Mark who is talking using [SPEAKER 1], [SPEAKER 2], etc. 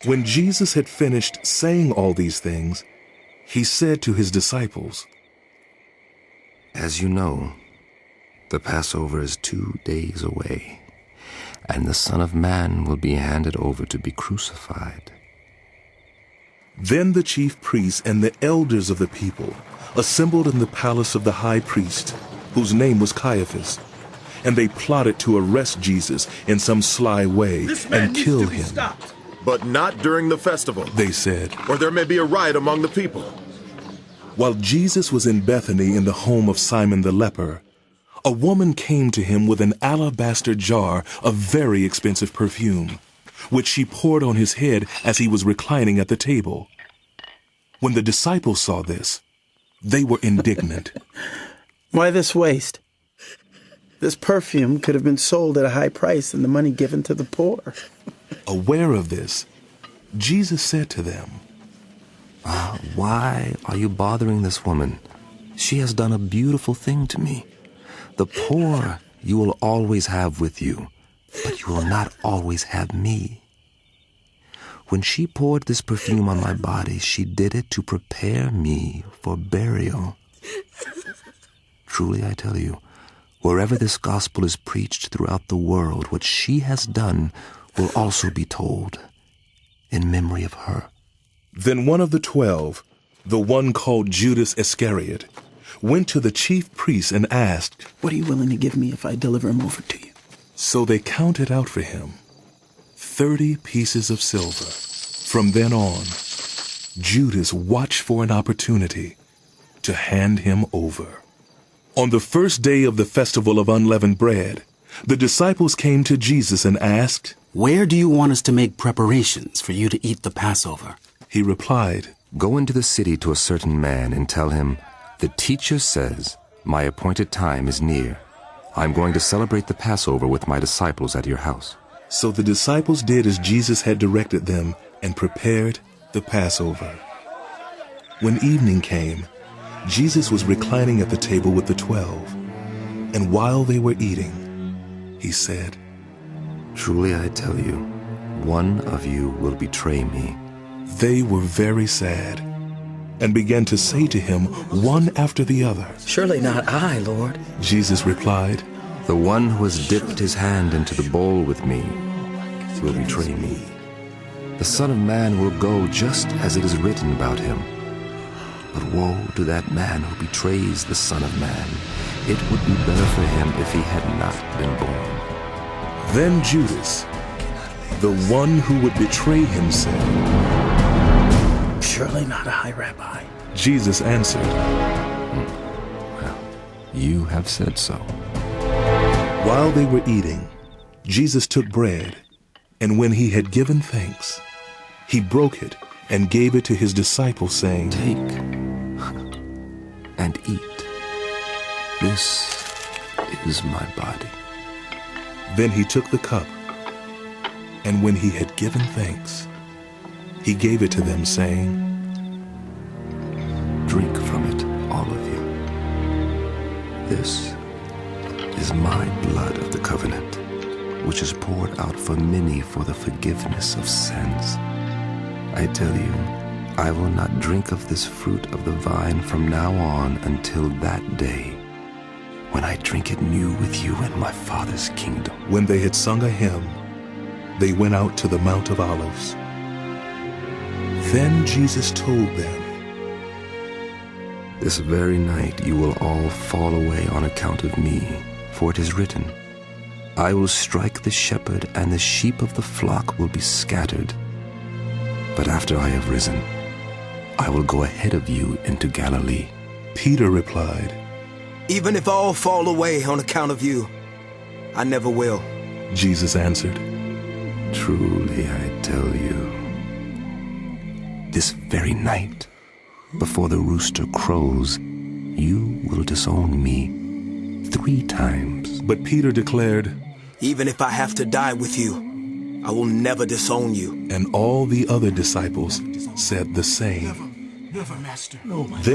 [SPEAKER 1] When Jesus had finished saying all these things, he said to his disciples,
[SPEAKER 2] "As you know, the Passover is 2 days away, and the Son of Man will be handed over to be crucified."
[SPEAKER 1] Then the chief priests and the elders of the people assembled in the palace of the high priest, whose name was Caiaphas, and they plotted to arrest Jesus in some sly way and kill him.
[SPEAKER 3] Stopped. But not during the festival,
[SPEAKER 1] they said,
[SPEAKER 3] or there may be a riot among the people.
[SPEAKER 1] While Jesus was in Bethany in the home of Simon the leper, a woman came to him with an alabaster jar of very expensive perfume, which she poured on his head as he was reclining at the table. When the disciples saw this, they were indignant.
[SPEAKER 4] "Why this waste? This perfume could have been sold at a high price and the money given to the poor."
[SPEAKER 1] Aware of this, Jesus said to them,
[SPEAKER 2] Why are you bothering this woman? She has done a beautiful thing to me. The poor you will always have with you, but you will not always have me. When she poured this perfume on my body, she did it to prepare me for burial. Truly I tell you, wherever this gospel is preached throughout the world, what she has done will also be told in memory of her.
[SPEAKER 1] Then one of the 12, the one called Judas Iscariot, went to the chief priests and asked,
[SPEAKER 4] "What are you willing to give me if I deliver him over to you?"
[SPEAKER 1] So they counted out for him 30 pieces of silver. From then on, Judas watched for an opportunity to hand him over. On the first day of the festival of unleavened bread, the disciples came to Jesus and asked,
[SPEAKER 5] "Where do you want us to make preparations for you to eat the Passover?"
[SPEAKER 1] He replied,
[SPEAKER 2] "Go into the city to a certain man and tell him, 'The teacher says, my appointed time is near. I'm going to celebrate the Passover with my disciples at your house.'"
[SPEAKER 1] So the disciples did as Jesus had directed them and prepared the Passover. When evening came, Jesus was reclining at the table with the 12, and while they were eating, he said,
[SPEAKER 2] "Truly I tell you, one of you will betray me."
[SPEAKER 1] They were very sad and began to say to him one after the other,
[SPEAKER 4] "Surely not I, Lord."
[SPEAKER 1] Jesus replied,
[SPEAKER 2] "The one who has dipped his hand into the bowl with me will betray me. The Son of Man will go just as it is written about him. But woe to that man who betrays the Son of Man. It would be better for him if he had not been born."
[SPEAKER 1] Then Judas, the one who would betray him, said,
[SPEAKER 4] "Surely not I, Rabbi."
[SPEAKER 1] Jesus answered,
[SPEAKER 2] "Well, you have said so."
[SPEAKER 1] While they were eating, Jesus took bread, and when he had given thanks, he broke it and gave it to his disciples, saying,
[SPEAKER 2] "Take and eat. This is my body."
[SPEAKER 1] Then he took the cup, and when he had given thanks, he gave it to them, saying,
[SPEAKER 2] "Drink from it, all of you. This is my blood of the covenant, which is poured out for many for the forgiveness of sins. I tell you, I will not drink of this fruit of the vine from now on until that day, when I drink it new with you in my Father's kingdom."
[SPEAKER 1] When they had sung a hymn, they went out to the Mount of Olives. Then Jesus told them,
[SPEAKER 2] "This very night you will all fall away on account of me, for it is written, I will strike the shepherd, and the sheep of the flock will be scattered. But after I have risen, I will go ahead of you into Galilee."
[SPEAKER 1] Peter replied,
[SPEAKER 6] "Even if all fall away on account of you, I never will."
[SPEAKER 1] Jesus answered,
[SPEAKER 2] "Truly I tell you, this very night, before the rooster crows, you will disown me 3 times.
[SPEAKER 1] But Peter declared,
[SPEAKER 6] "Even if I have to die with you, I will never disown you."
[SPEAKER 1] And all the other disciples said the same.
[SPEAKER 7] Never, Master.
[SPEAKER 1] Then